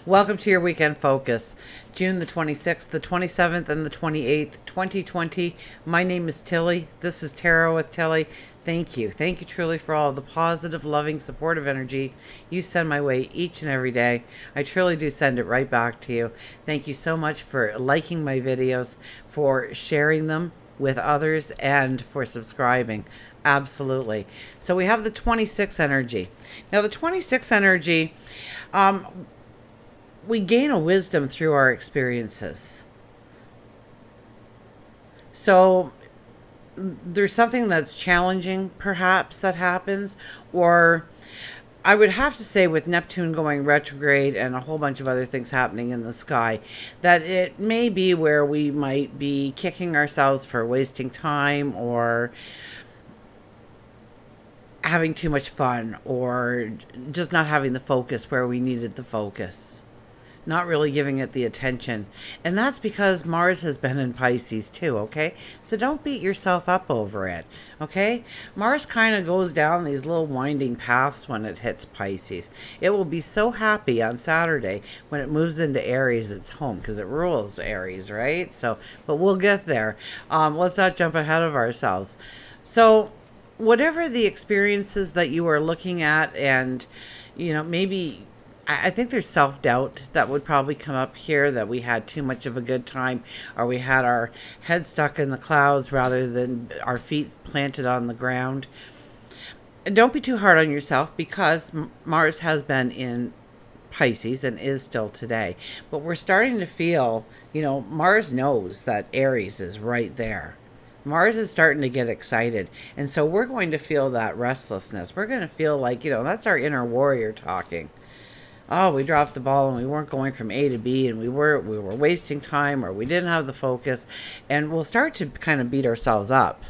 Welcome to your weekend focus, June the 26th, the 27th, and the 28th, 2020. My name is Tilly. This is Tarot with Tilly. Thank you. Thank you truly for all the positive, loving, supportive energy you send my way each and every day. I truly do send it right back to you. Thank you so much for liking my videos, for sharing them with others, and for subscribing. Absolutely. So we have the 26 energy. Now, the 26 energy, we gain a wisdom through our experiences. So there's something that's challenging, perhaps, that happens, or I would have to say, with Neptune going retrograde and a whole bunch of other things happening in the sky, that it may be where we might be kicking ourselves for wasting time, or having too much fun, or just not having the focus where we needed the focus. Not really giving it the attention. And that's because Mars has been in Pisces too, okay? So don't beat yourself up over it, okay? Mars kind of goes down these little winding paths when it hits Pisces. It will be so happy on Saturday when it moves into Aries, its home, because it rules Aries, right? So, but we'll get there. Let's not jump ahead of ourselves. So whatever the experiences that you are looking at, and, maybe I think there's self-doubt that would probably come up here, that we had too much of a good time, or we had our head stuck in the clouds rather than our feet planted on the ground. Don't be too hard on yourself, because Mars has been in Pisces and is still today. But we're starting to feel, Mars knows that Aries is right there. Mars is starting to get excited. And so we're going to feel that restlessness. We're going to feel like, that's our inner warrior talking. Oh, we dropped the ball and we weren't going from A to B, and we were wasting time, or we didn't have the focus. And we'll start to kind of beat ourselves up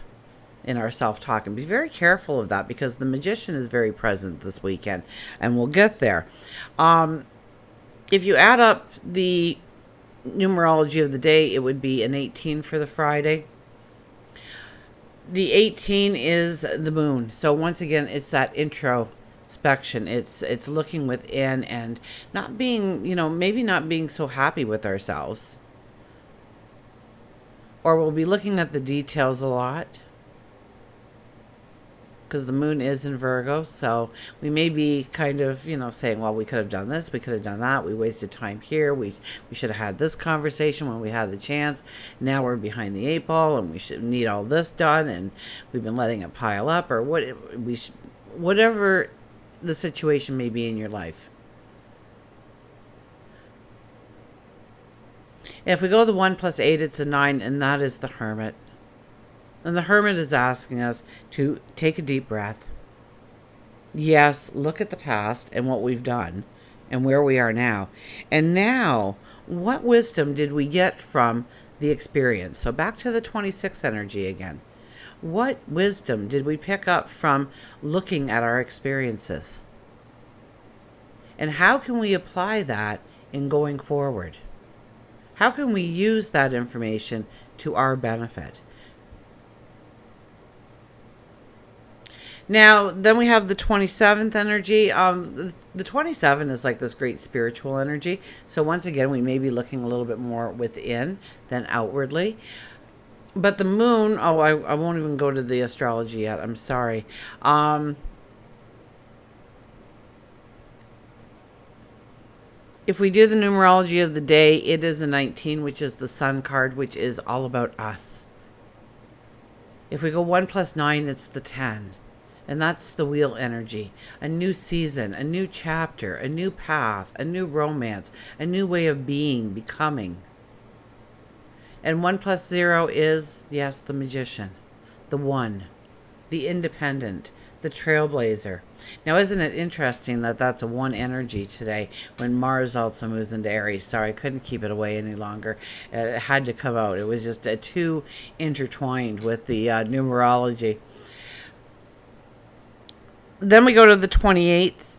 in our self-talk, and be very careful of that, because the Magician is very present this weekend, and we'll get there. If you add up the numerology of the day, it would be an 18 for the Friday. The 18 is the moon. So once again, it's that introspection. It's looking within and not being, maybe not being so happy with ourselves. Or we'll be looking at the details a lot, because the moon is in Virgo. So we may be kind of, saying, well, we could have done this, we could have done that, we wasted time here, we should have had this conversation when we had the chance. Now we're behind the 8 ball, and we should need all this done, and we've been letting it pile up, or whatever the situation may be in your life. If we go the 1 plus 8, it's a 9, and that is the Hermit. And the Hermit is asking us to take a deep breath. Yes, look at the past and what we've done and where we are now. And now, what wisdom did we get from the experience? So back to the 26 energy again. What wisdom did we pick up from looking at our experiences? And how can we apply that in going forward? How can we use that information to our benefit? Now, then we have the 27th energy. The 27 is like this great spiritual energy. So once again, we may be looking a little bit more within than outwardly. But the moon, I won't even go to the astrology yet. I'm sorry. If we do the numerology of the day, it is a 19, which is the Sun card, which is all about us. If we go 1 plus 9, it's the 10. And that's the wheel energy. A new season, a new chapter, a new path, a new romance, a new way of being, becoming. And 1 plus 0 is, yes, the Magician, the one, the independent, the trailblazer. Now, isn't it interesting that that's a 1 energy today, when Mars also moves into Aries? Sorry, I couldn't keep it away any longer. It had to come out. It was just too intertwined with the numerology. Then we go to the 28th.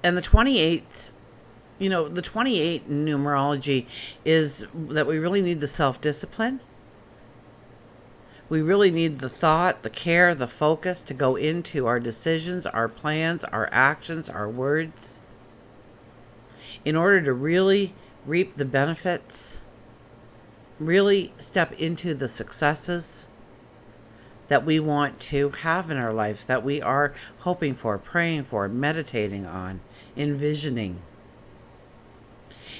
And the 28th, the 28 in numerology is that we really need the self-discipline. We really need the thought, the care, the focus to go into our decisions, our plans, our actions, our words. in order to really reap the benefits, really step into the successes that we want to have in our life, that we are hoping for, praying for, meditating on, envisioning.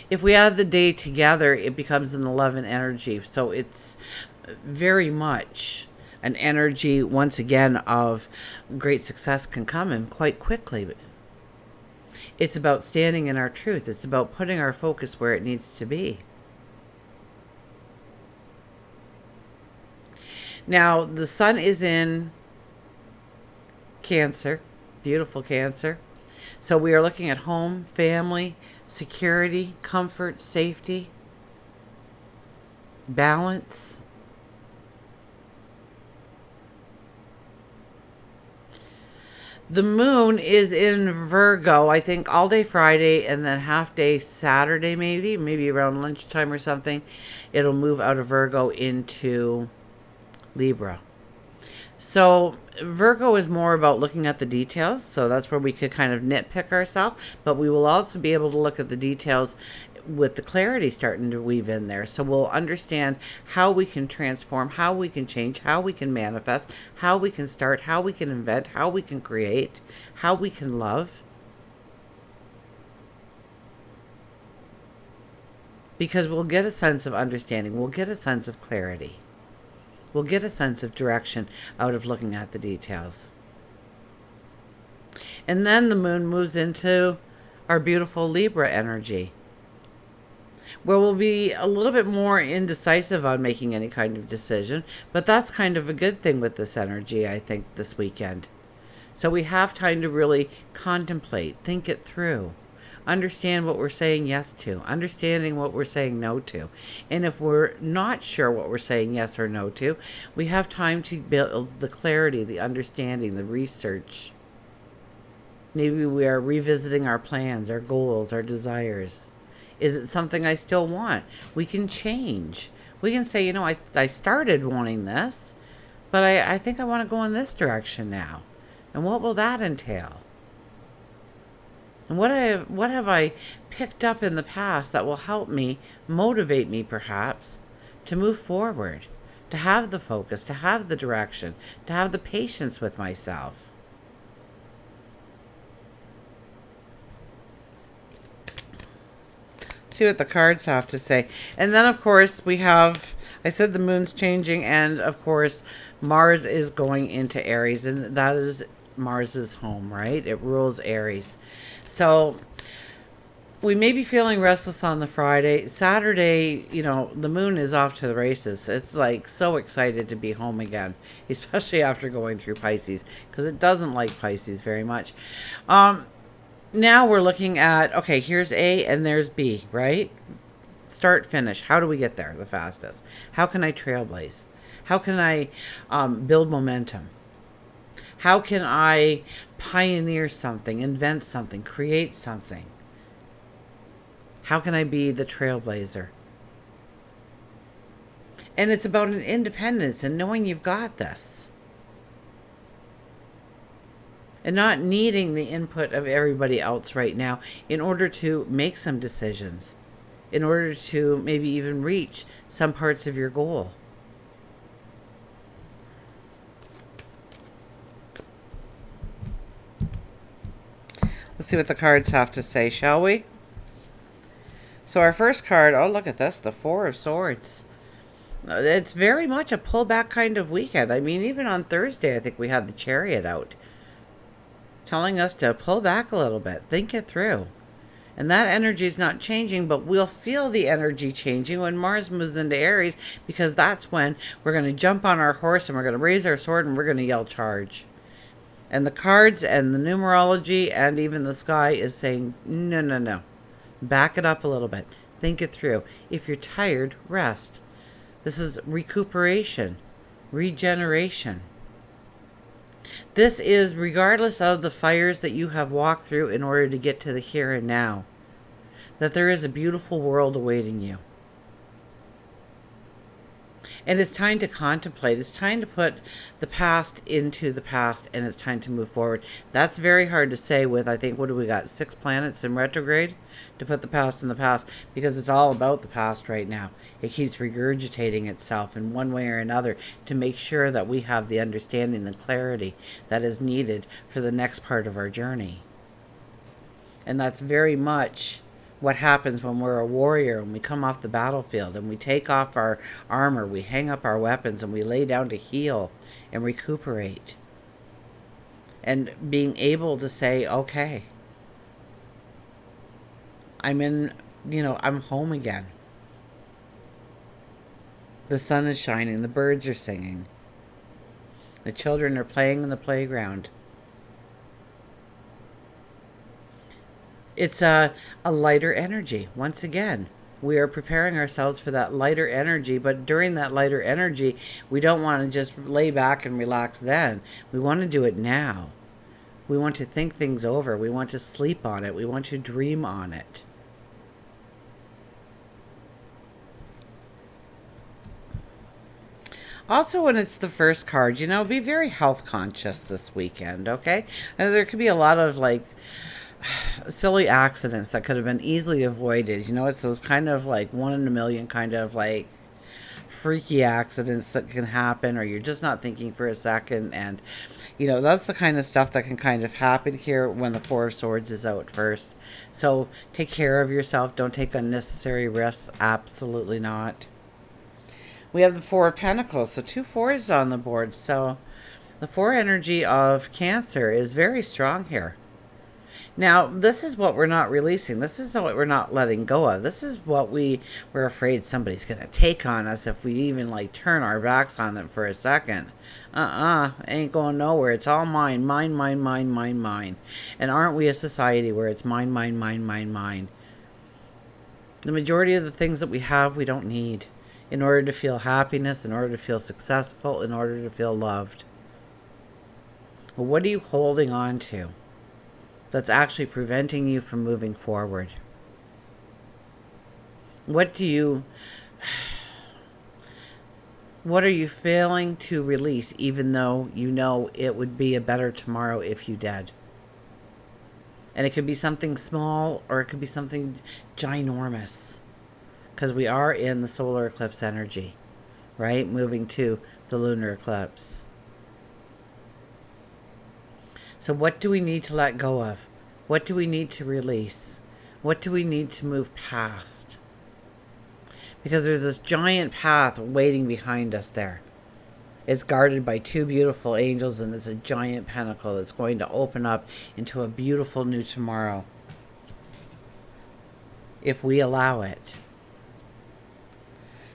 If we add the day together, it becomes an 11 energy. So it's very much an energy, once again, of great success can come in quite quickly. It's about standing in our truth. It's about putting our focus where it needs to be. Now, the sun is in Cancer, beautiful Cancer. So we are looking at home, family, security, comfort, safety, balance. The moon is in Virgo, I think all day Friday and then half day Saturday, maybe around lunchtime or something. It'll move out of Virgo into Libra. So Virgo is more about looking at the details. So that's where we could kind of nitpick ourselves. But we will also be able to look at the details with the clarity starting to weave in there. So we'll understand how we can transform, how we can change, how we can manifest, how we can start, how we can invent, how we can create, how we can love. Because we'll get a sense of understanding. We'll get a sense of clarity. We'll get a sense of direction out of looking at the details. And then the moon moves into our beautiful Libra energy, where we'll be a little bit more indecisive on making any kind of decision. But that's kind of a good thing with this energy, I think, this weekend. So we have time to really contemplate, think it through. Understand what we're saying yes to, understanding what we're saying no to. And if we're not sure what we're saying yes or no to, we have time to build the clarity, the understanding, the research. Maybe we are revisiting our plans, our goals, our desires. Is it something I still want? We can change. We can say, I started wanting this, but I think I want to go in this direction now. And what will that entail? And what have I picked up in the past that will help me, motivate me perhaps, to move forward, to have the focus, to have the direction, to have the patience with myself? See what the cards have to say. And then, of course, we have, I said the moon's changing, and, of course, Mars is going into Aries, and that is Mars's home, right? It rules Aries. So we may be feeling restless on the Friday. Saturday, the moon is off to the races. It's like so excited to be home again, especially after going through Pisces, because it doesn't like Pisces very much. Now we're looking at, okay, here's A and there's B, right? Start, finish. How do we get there the fastest? How can I trailblaze? How can I build momentum? How can I pioneer something, invent something, create something? How can I be the trailblazer? And it's about an independence and knowing you've got this. And not needing the input of everybody else right now in order to make some decisions, in order to maybe even reach some parts of your goal. Let's see what the cards have to say, shall we? So our first card, oh, look at this, the Four of Swords. It's very much a pullback kind of weekend. I mean, even on Thursday, I think we had the Chariot out, telling us to pull back a little bit, think it through. And that energy is not changing, but we'll feel the energy changing when Mars moves into Aries, because that's when we're going to jump on our horse and we're going to raise our sword and we're going to yell charge. And the cards and the numerology and even the sky is saying, no. Back it up a little bit. Think it through. If you're tired, rest. This is recuperation, regeneration. This is regardless of the fires that you have walked through in order to get to the here and now, that there is a beautiful world awaiting you. And it's time to contemplate. It's time to put the past into the past, and it's time to move forward. That's very hard to say with, I think, what do we got? 6 planets in retrograde to put the past in the past, because it's all about the past right now. It keeps regurgitating itself in one way or another to make sure that we have the understanding, the clarity that is needed for the next part of our journey. And that's very much what happens when we're a warrior and we come off the battlefield and we take off our armor, we hang up our weapons, and we lay down to heal and recuperate. And being able to say, okay, I'm home again. The sun is shining, the birds are singing, the children are playing in the playground. It's a lighter energy. Once again, we are preparing ourselves for that lighter energy, but during that lighter energy, we don't want to just lay back and relax then. We want to do it now. We want to think things over. We want to sleep on it. We want to dream on it. Also, when it's the first card, be very health conscious this weekend, okay? And there could be a lot of silly accidents that could have been easily avoided. It's those kind of one in a million kind of freaky accidents that can happen, or you're just not thinking for a second. And, that's the kind of stuff that can kind of happen here when the Four of Swords is out first. So take care of yourself. Don't take unnecessary risks. Absolutely not. We have the Four of Pentacles, so 2 4s on the board. So the 4 energy of Cancer is very strong here. Now, this is what we're not releasing. This is what we're not letting go of. This is what we're afraid somebody's going to take on us if we even turn our backs on them for a second. Ain't going nowhere. It's all mine. Mine, mine, mine, mine, mine. And aren't we a society where it's mine, mine, mine, mine, mine? The majority of the things that we have, we don't need. In order to feel happiness, in order to feel successful, in order to feel loved. Well, what are you holding on to that's actually preventing you from moving forward? What are you failing to release, even though you know it would be a better tomorrow if you did? And it could be something small, or it could be something ginormous. Because we are in the solar eclipse energy, right? Moving to the lunar eclipse. So what do we need to let go of? What do we need to release? What do we need to move past? Because there's this giant path waiting behind us there. It's guarded by 2 beautiful angels, and it's a giant pentacle that's going to open up into a beautiful new tomorrow. If we allow it.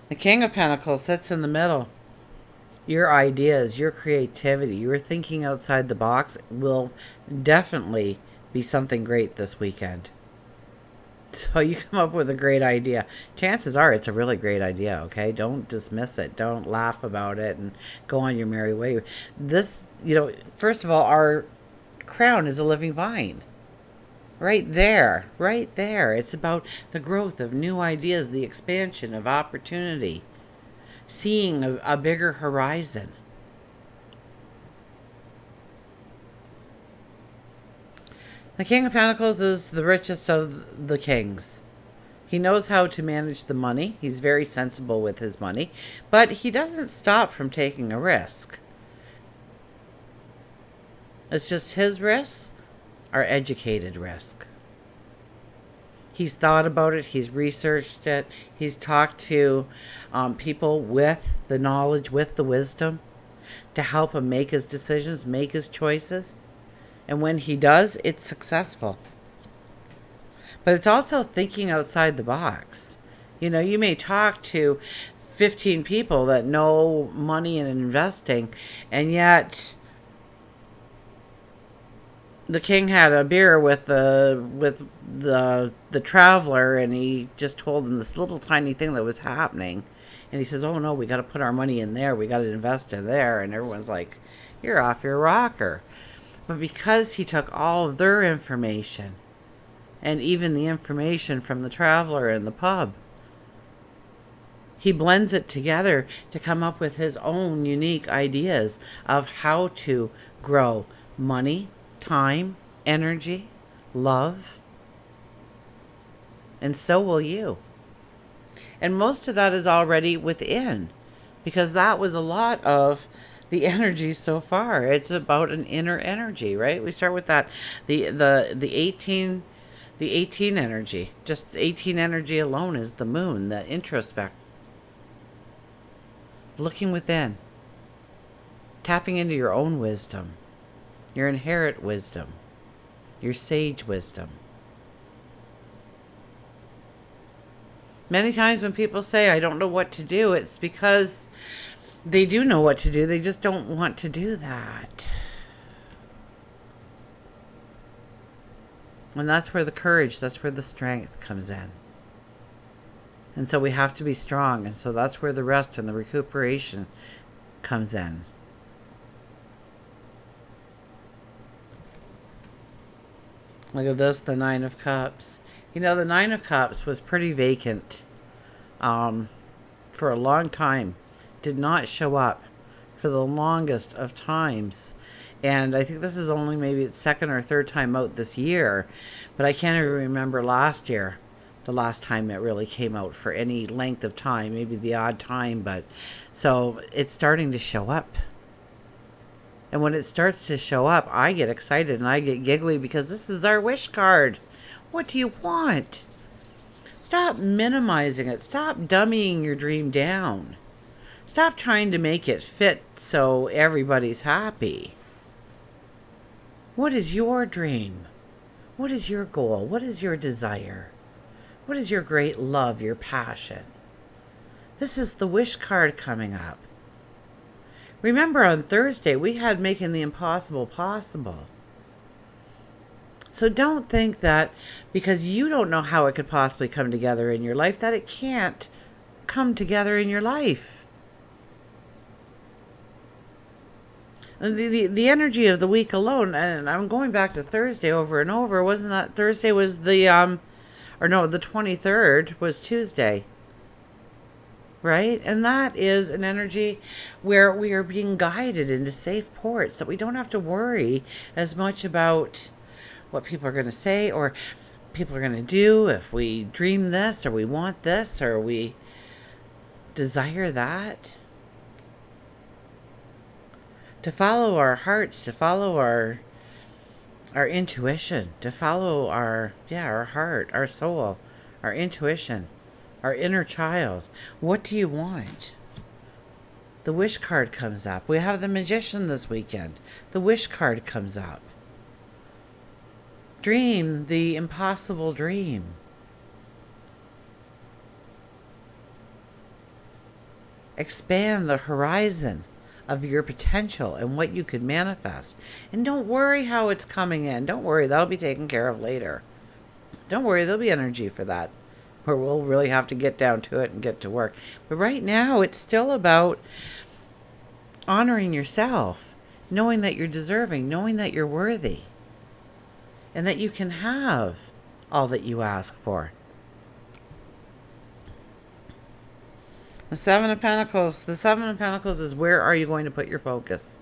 The King of Pentacles sits in the middle. Your ideas, your creativity, your thinking outside the box will definitely be something great this weekend. So you come up with a great idea. Chances are it's a really great idea, okay? Don't dismiss it. Don't laugh about it and go on your merry way. This, first of all, our crown is a living vine. Right there. It's about the growth of new ideas, the expansion of opportunity, seeing a bigger horizon. The King of Pentacles is the richest of the kings. He knows how to manage the money. He's very sensible with his money, but he doesn't stop from taking a risk. It's just his risks are educated risk. He's thought about it. He's researched it. He's talked to people with the knowledge, with the wisdom, to help him make his decisions, make his choices. And when he does, it's successful. But it's also thinking outside the box. You may talk to 15 people that know money and investing, and yet the king had a beer with the traveler, and he just told him this little tiny thing that was happening. And he says, oh no, we got to put our money in there. We got to invest in there. And everyone's like, you're off your rocker. But because he took all of their information, and even the information from the traveler in the pub, He blends it together to come up with his own unique ideas of how to grow money, time, energy, love, and so will you. And most of that is already within, because that was a lot of the energy so far. It's about an inner energy, right? We start with that, the 18 energy. Just 18 energy alone is the moon, the introspect. Looking within, tapping into your own wisdom, your inherent wisdom, your sage wisdom. Many times when people say, I don't know what to do, it's because they do know what to do. They just don't want to do that. And that's where the courage, that's where the strength comes in. And so we have to be strong. And so that's where the rest and the recuperation comes in. Look at this, the Nine of Cups. You know, the Nine of Cups was pretty vacant for a long time. Did not show up for the longest of times. And I think this is only maybe its second or third time out this year. But I can't even remember last year, the last time it really came out for any length of time. Maybe the odd time. But so it's starting to show up. And when it starts to show up, I get excited and I get giggly because this is our wish card. What do you want? Stop minimizing it. Stop dummying your dream down. Stop trying to make it fit so everybody's happy. What is your dream? What is your goal? What is your desire? What is your great love, your passion? This is the wish card coming up. Remember, on Thursday, we had making the impossible possible. So don't think that because you don't know how it could possibly come together in your life, that it can't come together in your life. And the energy of the week alone, and I'm going back to Thursday over and over, wasn't that Thursday was the 23rd was Tuesday. Right? And that is an energy where we are being guided into safe ports, that we don't have to worry as much about what people are going to say or people are going to do if we dream this or we want this or we desire that. To follow our hearts, to follow our intuition, to follow our heart, our soul, our intuition. Our inner child. What do you want? The wish card comes up. We have the Magician this weekend. The wish card comes up. Dream the impossible dream. Expand the horizon of your potential and what you could manifest. And don't worry how it's coming in. Don't worry, that'll be taken care of later. Don't worry, there'll be energy for that, where we'll really have to get down to it and get to work. But right now, it's still about honoring yourself, knowing that you're deserving, knowing that you're worthy, and that you can have all that you ask for. The Seven of Pentacles. The Seven of Pentacles is, where are you going to put your focus?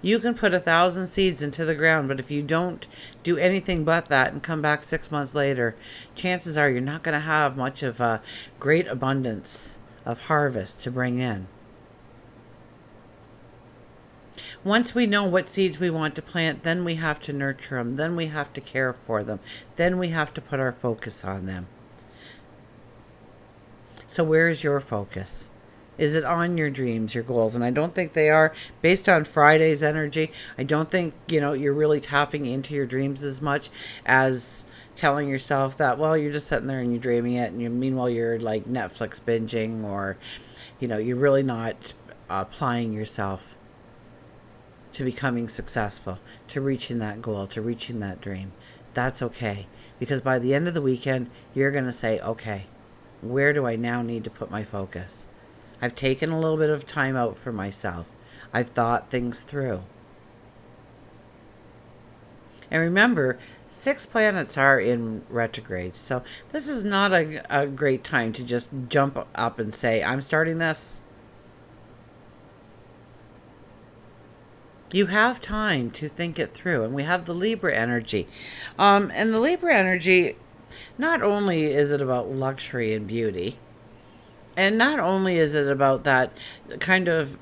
You can put 1,000 seeds into the ground, but if you don't do anything but that and come back 6 months later, chances are you're not going to have much of a great abundance of harvest to bring in. Once we know what seeds we want to plant, then we have to nurture them. Then we have to care for them. Then we have to put our focus on them. So where's your focus? Is it on your dreams, your goals? And I don't think they are. Based on Friday's energy, I don't think, you're really tapping into your dreams as much as telling yourself that, well, you're just sitting there and you're dreaming it. And meanwhile, you're like Netflix binging, or, you're really not applying yourself to becoming successful, to reaching that goal, to reaching that dream. That's okay. Because by the end of the weekend, you're going to say, okay, where do I now need to put my focus? I've taken a little bit of time out for myself. I've thought things through. And remember, 6 planets are in retrograde, so this is not a great time to just jump up and say, I'm starting this. You have time to think it through, and we have the Libra energy. And the Libra energy, not only is it about luxury and beauty, and not only is it about that kind of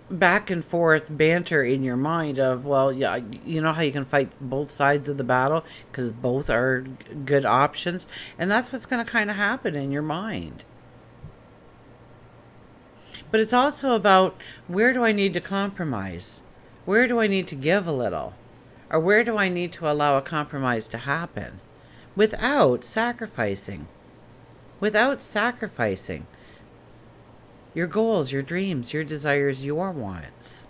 back and forth banter in your mind of, well, yeah, you know how you can fight both sides of the battle because both are good options, and that's what's going to kind of happen in your mind. But it's also about, where do I need to compromise? Where do I need to give a little? Or where do I need to allow a compromise to happen without sacrificing? Without sacrificing your goals, your dreams, your desires, your wants.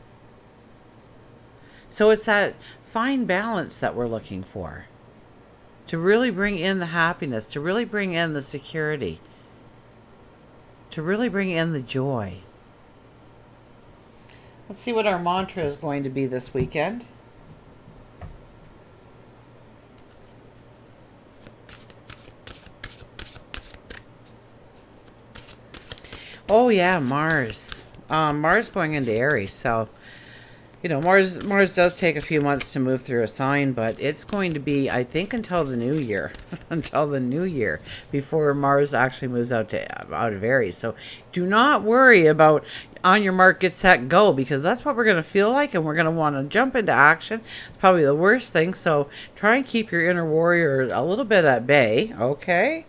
So it's that fine balance that we're looking for, to really bring in the happiness, to really bring in the security, to really bring in the joy. Let's see what our mantra is going to be this weekend. Oh yeah, Mars. Mars going into Aries. So, you know, Mars does take a few months to move through a sign, but it's going to be, I think, until the new year, until the new year, before Mars actually moves out of Aries. So, do not worry about on your mark, get set, go, because that's what we're going to feel like, and we're going to want to jump into action. It's probably the worst thing. So, try and keep your inner warrior a little bit at bay, okay?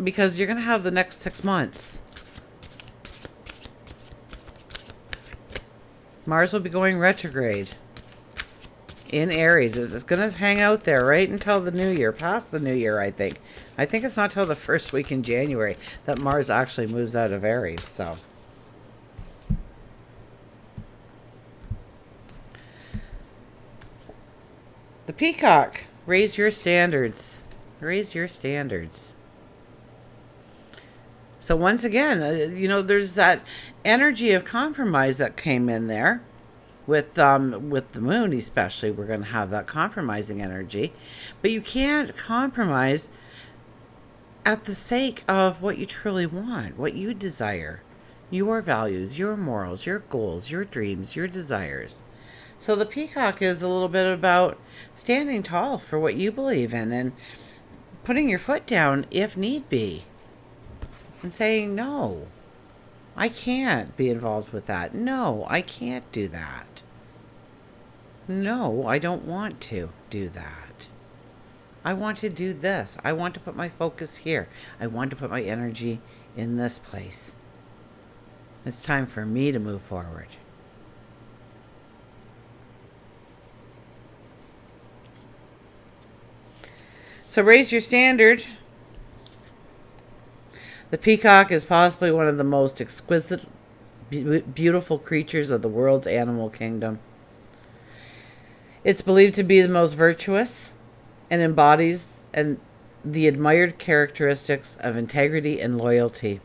Because you're going to have the next 6 months. Mars will be going retrograde in Aries. It's going to hang out there right until the new year, past the new year, I think. I think it's not till the first week in January that Mars actually moves out of Aries. So, the Peacock, raise your standards. Raise your standards. So once again, you know, there's that energy of compromise that came in there with the moon, especially. We're going to have that compromising energy, but you can't compromise at the sake of what you truly want, what you desire, your values, your morals, your goals, your dreams, your desires. So the Peacock is a little bit about standing tall for what you believe in and putting your foot down if need be. And saying, no, I can't be involved with that. No, I can't do that. No, I don't want to do that. I want to do this. I want to put my focus here. I want to put my energy in this place. It's time for me to move forward. So raise your standard. The peacock is possibly one of the most exquisite, beautiful creatures of the world's animal kingdom. It's believed to be the most virtuous and embodies the admired characteristics of integrity and loyalty.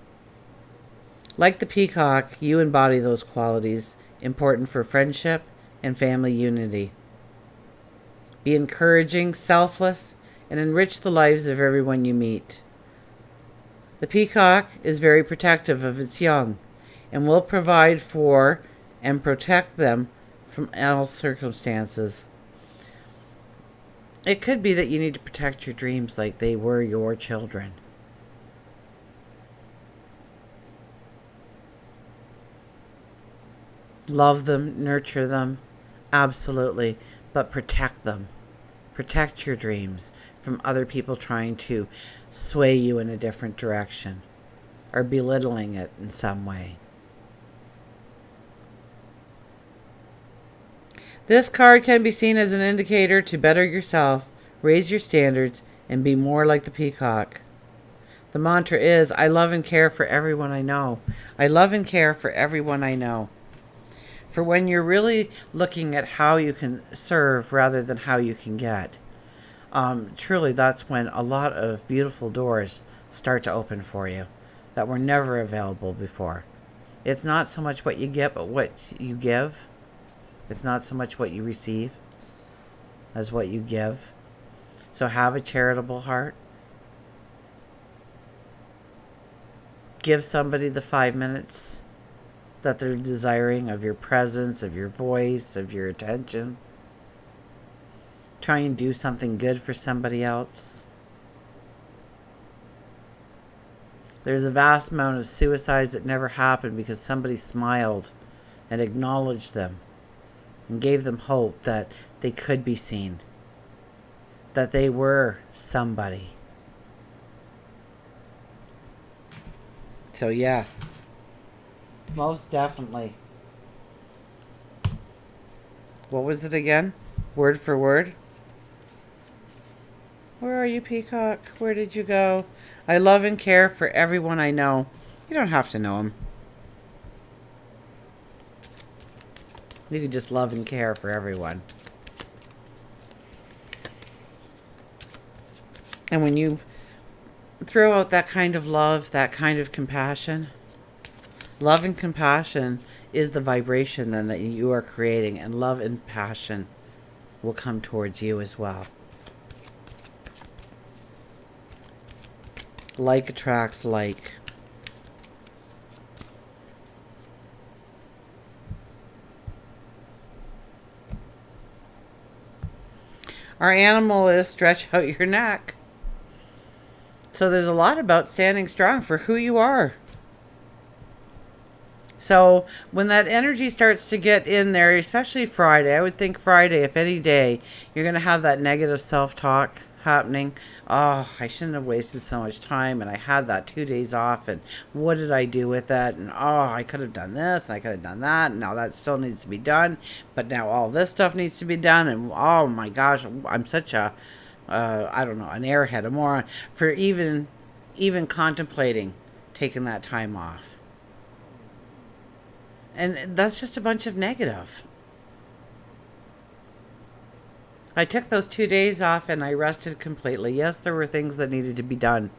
Like the peacock, you embody those qualities important for friendship and family unity. Be encouraging, selfless, and enrich the lives of everyone you meet. The peacock is very protective of its young and will provide for and protect them from all circumstances. It could be that you need to protect your dreams like they were your children. Love them, nurture them, absolutely, but protect them. Protect your dreams from other people trying to sway you in a different direction or belittling it in some way. This card can be seen as an indicator to better yourself, raise your standards, and be more like the peacock. The mantra is, I love and care for everyone I know. I love and care for everyone I know. For when you're really looking at how you can serve rather than how you can get, truly that's when a lot of beautiful doors start to open for you that were never available before. It's not so much what you get, but what you give. It's not so much what you receive. as what you give. So have a charitable heart. Give somebody the 5 minutes that they're desiring of your presence, of your voice, of your attention. Try and do something good for somebody else. There's a vast amount of suicides that never happened because somebody smiled and acknowledged them and gave them hope that they could be seen, that they were somebody. So yes, most definitely. What was it again? Word for word? Where are you, Peacock? Where did you go? I love and care for everyone I know. You don't have to know them. You can just love and care for everyone. And when you throw out that kind of love, that kind of compassion, love and compassion is the vibration then that you are creating, and love and passion will come towards you as well. Like attracts like. Our animal is stretch out your neck. So there's a lot about standing strong for who you are. So when that energy starts to get in there, especially Friday, I would think Friday, if any day, you're going to have that negative self-talk happening. Oh, I shouldn't have wasted so much time, and I had that 2 days off, and what did I do with that? And oh, I could have done this, and I could have done that, and now that still needs to be done, but now all this stuff needs to be done, and oh my gosh, I'm such a, I don't know, an airhead, a moron, for even contemplating taking that time off. And that's just a bunch of negative. I took those 2 days off and I rested completely. Yes, there were things that needed to be done.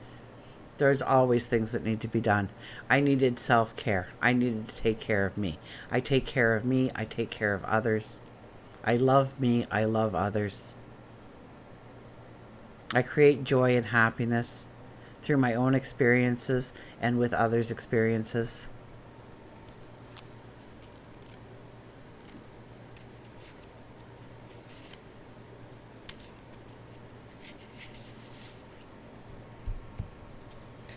There's always things that need to be done. I needed self-care. I needed to take care of me. I take care of me. I take care of others. I love me. I love others. I create joy and happiness through my own experiences and with others' experiences.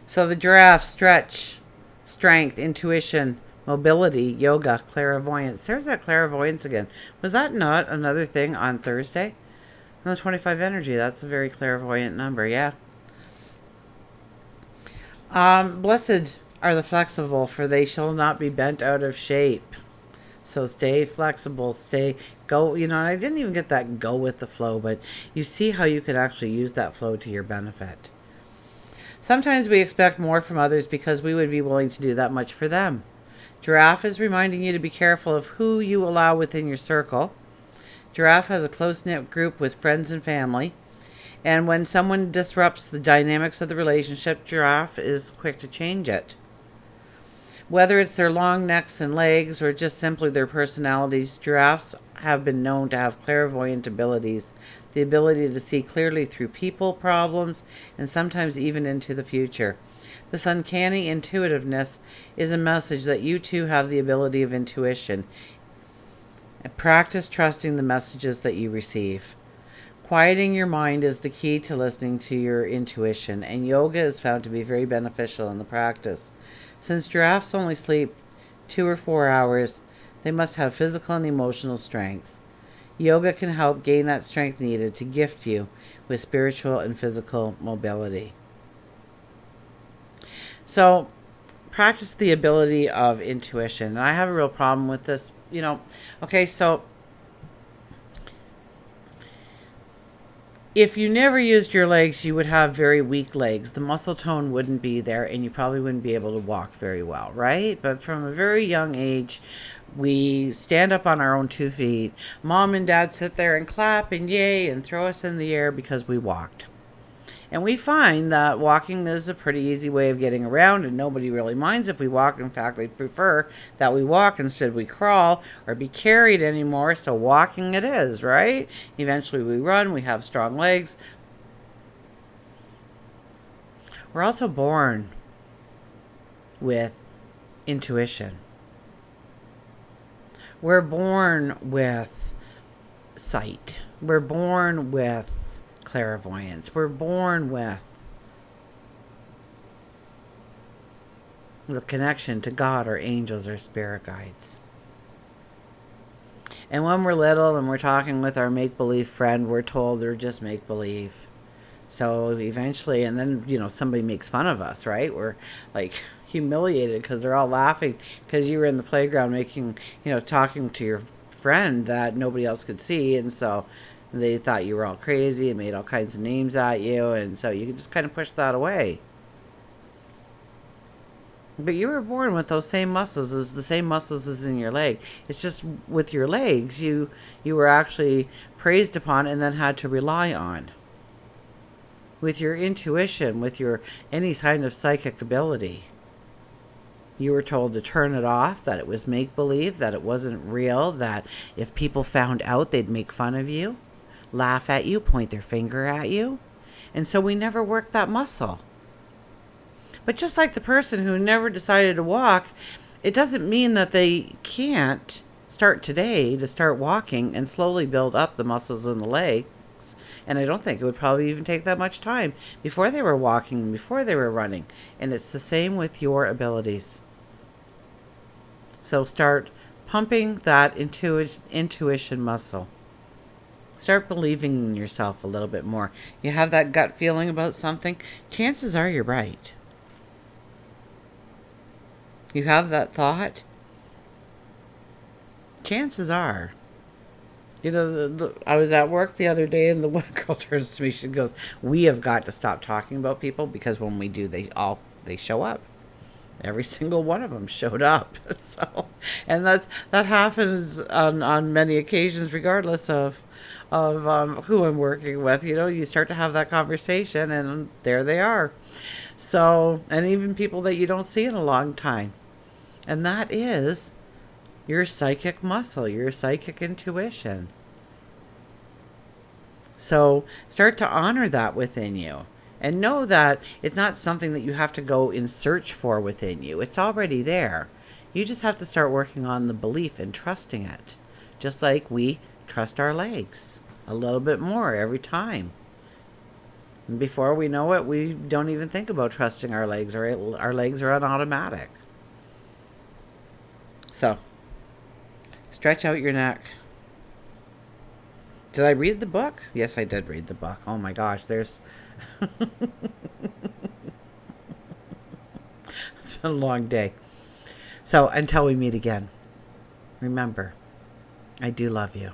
So the giraffe, stretch, strength, intuition, mobility, yoga, clairvoyance. There's that clairvoyance again. Was that not another thing on Thursday? On the 25 energy, that's a very clairvoyant number, yeah. Blessed are the flexible, for they shall not be bent out of shape. So stay flexible, go, and I didn't even get that go with the flow, but you see how you could actually use that flow to your benefit. Sometimes we expect more from others because we would be willing to do that much for them. Giraffe is reminding you to be careful of who you allow within your circle. Giraffe has a close-knit group with friends and family. And when someone disrupts the dynamics of the relationship, Giraffe is quick to change it. Whether it's their long necks and legs or just simply their personalities, giraffes have been known to have clairvoyant abilities, the ability to see clearly through people, problems, and sometimes even into the future. This uncanny intuitiveness is a message that you too have the ability of intuition. Practice trusting the messages that you receive. Quieting your mind is the key to listening to your intuition, and yoga is found to be very beneficial in the practice. Since giraffes only sleep 2 or 4 hours, they must have physical and emotional strength. Yoga can help gain that strength needed to gift you with spiritual and physical mobility. So, practice the ability of intuition. And I have a real problem with this, Okay, so if you never used your legs, you would have very weak legs. The muscle tone wouldn't be there, and you probably wouldn't be able to walk very well, right? But from a very young age, we stand up on our own 2 feet. Mom and dad sit there and clap and yay and throw us in the air because we walked. And we find that walking is a pretty easy way of getting around, and nobody really minds if we walk. In fact, they prefer that we walk instead we crawl or be carried anymore. So walking it is, right? Eventually we run, we have strong legs. We're also born with intuition. We're born with sight. We're born with clairvoyance. We're born with the connection to God or angels or spirit guides. And when we're little and we're talking with our make-believe friend, we're told they're just make-believe. So eventually, and then, somebody makes fun of us, right? We're like humiliated because they're all laughing because you were in the playground making, talking to your friend that nobody else could see. And so they thought you were all crazy and made all kinds of names at you. And so you could just kind of push that away. But you were born with those same muscles, as the same muscles as in your leg. It's just with your legs, you were actually praised upon and then had to rely on. With your intuition, with your any kind of psychic ability, you were told to turn it off, that it was make-believe, that it wasn't real, that if people found out, they'd make fun of you, laugh at you, point their finger at you. And so we never worked that muscle. But just like the person who never decided to walk, it doesn't mean that they can't start today to start walking and slowly build up the muscles in the legs. And I don't think it would probably even take that much time before they were walking, before they were running. And it's the same with your abilities. So start pumping that intuition muscle. Start believing in yourself a little bit more. You have that gut feeling about something, chances are you're right. You have that thought, chances are. I was at work the other day and the one girl turns to me, she goes, "We have got to stop talking about people because when we do, they show up." Every single one of them showed up. So, and that happens on many occasions, regardless of who I'm working with. You start to have that conversation, and there they are. So, and even people that you don't see in a long time, and that is your psychic muscle, your psychic intuition. So start to honor that within you. And know that it's not something that you have to go in search for within you. It's already there. You just have to start working on the belief and trusting it. Just like we trust our legs a little bit more every time. And before we know it, we don't even think about trusting our legs, or our legs are on automatic. So, stretch out your neck. Did I read the book? Yes, I did read the book. Oh my gosh, there's... It's been a long day. So, until we meet again, remember, I do love you.